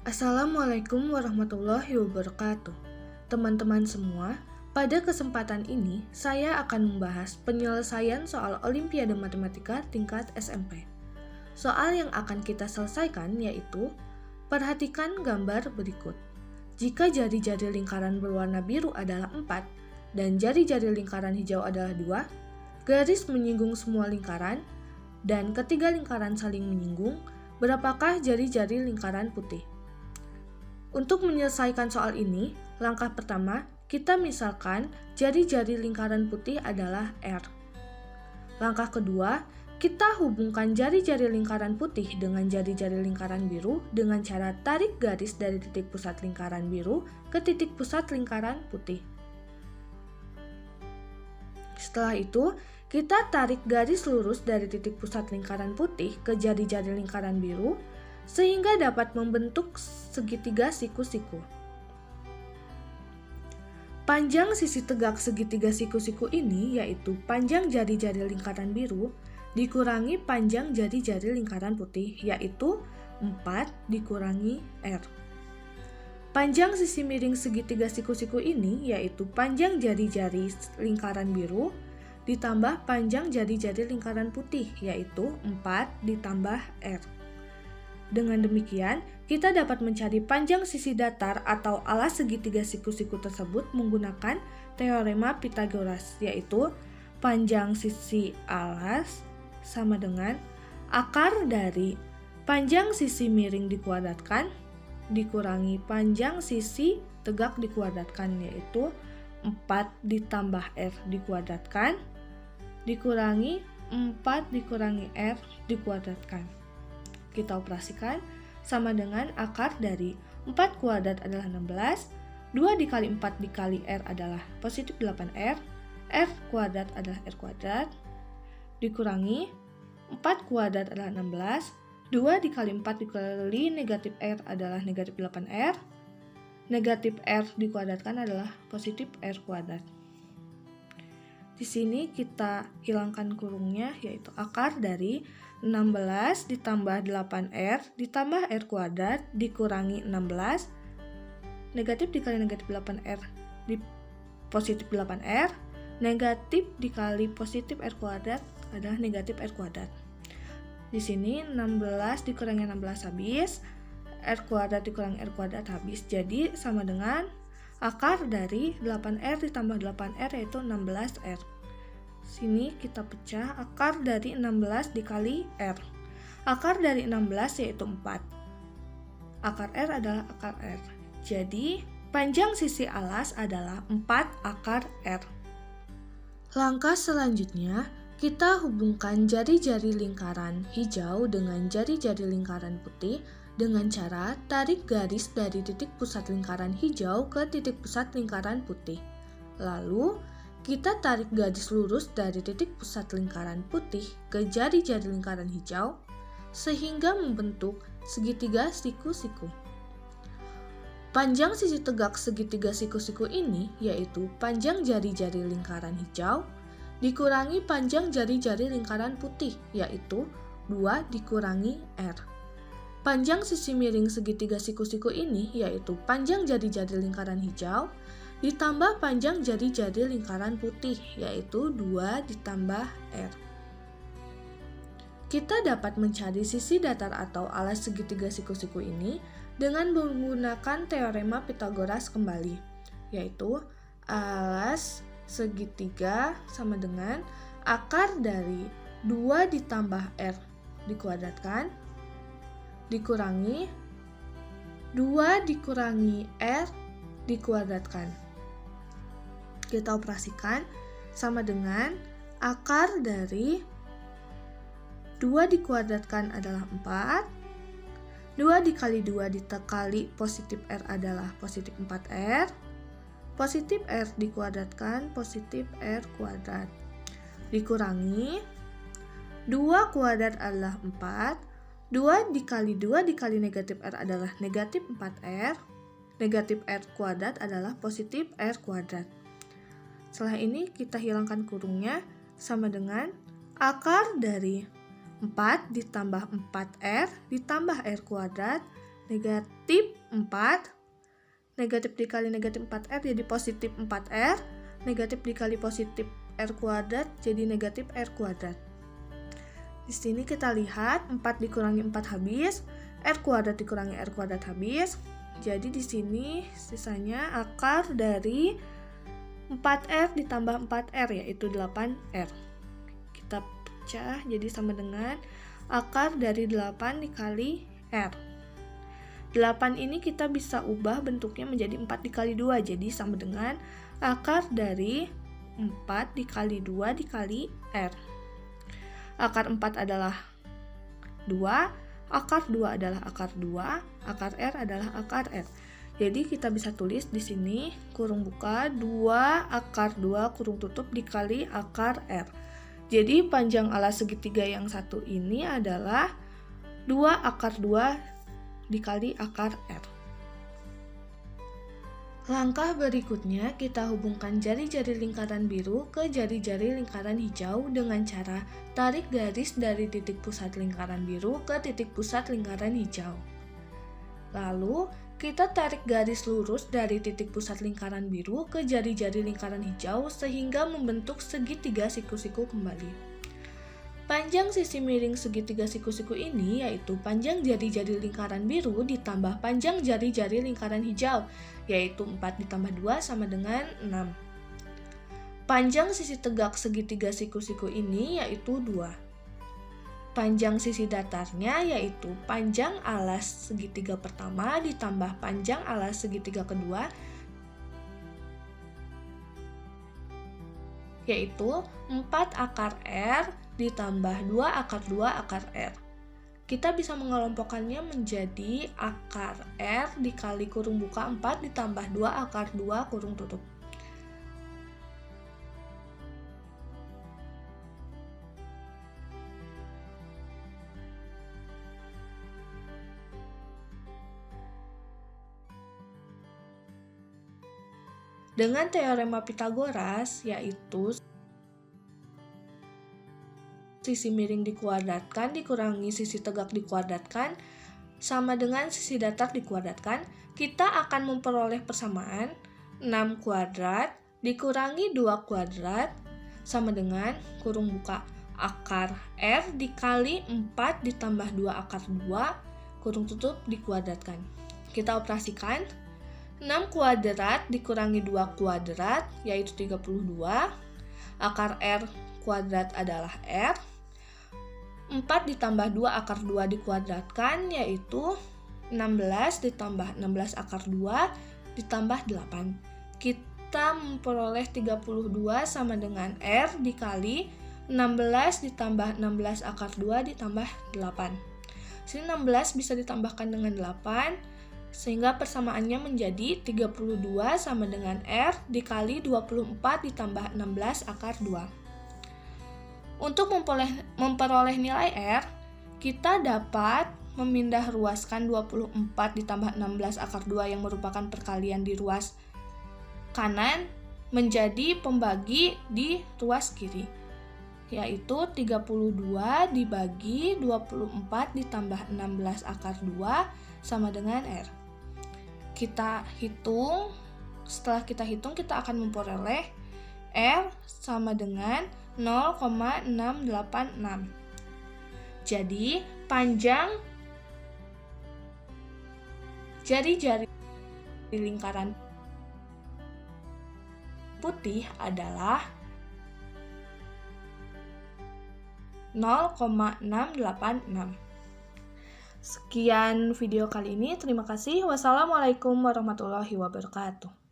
Assalamualaikum warahmatullahi wabarakatuh. Teman-teman semua, pada kesempatan ini saya akan membahas penyelesaian soal Olimpiade Matematika tingkat SMP. Soal yang akan kita selesaikan yaitu, perhatikan gambar berikut. Jika jari-jari lingkaran berwarna biru adalah 4 dan jari-jari lingkaran hijau adalah 2, garis menyinggung semua lingkaran, dan ketiga lingkaran saling menyinggung, berapakah jari-jari lingkaran putih? Untuk menyelesaikan soal ini, langkah pertama, kita misalkan jari-jari lingkaran putih adalah R. Langkah kedua, kita hubungkan jari-jari lingkaran putih dengan jari-jari lingkaran biru dengan cara tarik garis dari titik pusat lingkaran biru ke titik pusat lingkaran putih. Setelah itu, kita tarik garis lurus dari titik pusat lingkaran putih ke jari-jari lingkaran biru, sehingga dapat membentuk segitiga siku-siku. Panjang sisi tegak segitiga siku-siku ini yaitu panjang jari-jari lingkaran biru dikurangi panjang jari-jari lingkaran putih yaitu 4 dikurangi R. Panjang sisi miring segitiga siku-siku ini yaitu panjang jari-jari lingkaran biru ditambah panjang jari-jari lingkaran putih yaitu 4 ditambah R. Dengan demikian, kita dapat mencari panjang sisi datar atau alas segitiga siku-siku tersebut menggunakan teorema Pythagoras, yaitu panjang sisi alas sama dengan akar dari panjang sisi miring dikuadratkan dikurangi panjang sisi tegak dikuadratkan, yaitu 4 ditambah R dikuadratkan dikurangi 4 dikurangi R dikuadratkan. Kita operasikan sama dengan akar dari 4 kuadrat adalah 16, 2 dikali 4 dikali R adalah positif 8R, R kuadrat adalah R kuadrat, dikurangi 4 kuadrat adalah 16, 2 dikali 4 dikali negatif R adalah negatif 8R, negatif R dikuadratkan adalah positif R kuadrat. Di sini kita hilangkan kurungnya yaitu akar dari 16 ditambah 8R ditambah R kuadrat dikurangi 16 negatif dikali negatif 8R di positif 8R negatif dikali positif R kuadrat adalah negatif R kuadrat. Di sini 16 dikurangi 16 habis, R kuadrat dikurangi R kuadrat habis, jadi sama dengan akar dari 8R ditambah 8R yaitu 16R. Sini kita pecah akar dari 16 dikali R. Akar dari 16 yaitu 4. Akar R adalah akar R. Jadi, panjang sisi alas adalah 4 akar R. Langkah selanjutnya, kita hubungkan jari-jari lingkaran hijau dengan jari-jari lingkaran putih dengan cara tarik garis dari titik pusat lingkaran hijau ke titik pusat lingkaran putih. Lalu, kita tarik garis lurus dari titik pusat lingkaran putih ke jari-jari lingkaran hijau sehingga membentuk segitiga siku-siku. Panjang sisi tegak segitiga siku-siku ini yaitu panjang jari-jari lingkaran hijau dikurangi panjang jari-jari lingkaran putih yaitu 2 dikurangi R. Panjang sisi miring segitiga siku-siku ini yaitu panjang jari-jari lingkaran hijau ditambah panjang jari-jari lingkaran putih, yaitu 2 ditambah R. Kita dapat mencari sisi datar atau alas segitiga siku-siku ini dengan menggunakan teorema Pythagoras kembali, yaitu alas segitiga sama dengan akar dari 2 ditambah R dikuadratkan, dikurangi 2 dikurangi R dikuadratkan. Kita operasikan sama dengan akar dari 2 dikuadratkan adalah 4, 2 dikali 2 dikali positif R adalah positif 4R, positif R dikuadratkan positif R kuadrat, dikurangi 2 kuadrat adalah 4, 2 dikali 2 dikali negatif R adalah negatif 4R, negatif R kuadrat adalah positif R kuadrat. Setelah ini kita hilangkan kurungnya sama dengan akar dari 4 ditambah 4R ditambah R kuadrat negatif 4. Negatif dikali negatif 4R jadi positif 4R. Negatif dikali positif R kuadrat jadi negatif R kuadrat. Di sini kita lihat 4 dikurangi 4 habis, R kuadrat dikurangi R kuadrat habis. Jadi di sini sisanya akar dari 4R ditambah 4R yaitu 8R. Kita pecah jadi sama dengan akar dari 8 dikali R. 8 ini kita bisa ubah bentuknya menjadi 4 dikali 2, jadi sama dengan akar dari 4 dikali 2 dikali R. Akar 4 adalah 2, akar 2 adalah akar 2, akar R adalah akar R. Jadi kita bisa tulis di sini kurung buka 2 akar 2 kurung tutup dikali akar R. Jadi panjang alas segitiga yang satu ini adalah 2 akar 2 dikali akar R. Langkah berikutnya, kita hubungkan jari-jari lingkaran biru ke jari-jari lingkaran hijau dengan cara tarik garis dari titik pusat lingkaran biru ke titik pusat lingkaran hijau. Lalu, kita tarik garis lurus dari titik pusat lingkaran biru ke jari-jari lingkaran hijau sehingga membentuk segitiga siku-siku kembali. Panjang sisi miring segitiga siku-siku ini yaitu panjang jari-jari lingkaran biru ditambah panjang jari-jari lingkaran hijau, yaitu 4 ditambah 2 sama dengan 6. Panjang sisi tegak segitiga siku-siku ini yaitu 2. Panjang sisi datarnya yaitu panjang alas segitiga pertama ditambah panjang alas segitiga kedua, yaitu 4 akar R ditambah 2 akar 2 akar R. Kita bisa mengelompokkannya menjadi akar R dikali kurung buka 4 ditambah 2 akar 2 kurung tutup. Dengan teorema Pythagoras, yaitu sisi miring dikuadratkan dikurangi sisi tegak dikuadratkan sama dengan sisi datar dikuadratkan, kita akan memperoleh persamaan 6 kuadrat dikurangi 2 kuadrat sama dengan kurung buka akar R dikali 4 ditambah 2 akar 2 kurung tutup dikuadratkan. Kita operasikan 6 kuadrat dikurangi 2 kuadrat yaitu 32. Akar R kuadrat adalah R. 4 ditambah 2 akar 2 dikuadratkan yaitu 16 ditambah 16 akar 2 ditambah 8. Kita memperoleh 32 sama dengan R dikali 16 ditambah 16 akar 2 ditambah 8. Sini 16 bisa ditambahkan dengan 8 sehingga persamaannya menjadi 32 sama dengan R dikali 24 ditambah 16 akar 2. Untuk memperoleh nilai R, kita dapat memindah ruaskan 24 ditambah 16 akar 2 yang merupakan perkalian di ruas kanan menjadi pembagi di ruas kiri, yaitu 32 dibagi 24 ditambah 16 akar 2 sama dengan R. Kita hitung, setelah kita hitung kita akan memperoleh R sama dengan 0,686. Jadi, panjang jari-jari lingkaran putih adalah 0,686. Sekian video kali ini. Terima kasih. Wassalamualaikum warahmatullahi wabarakatuh.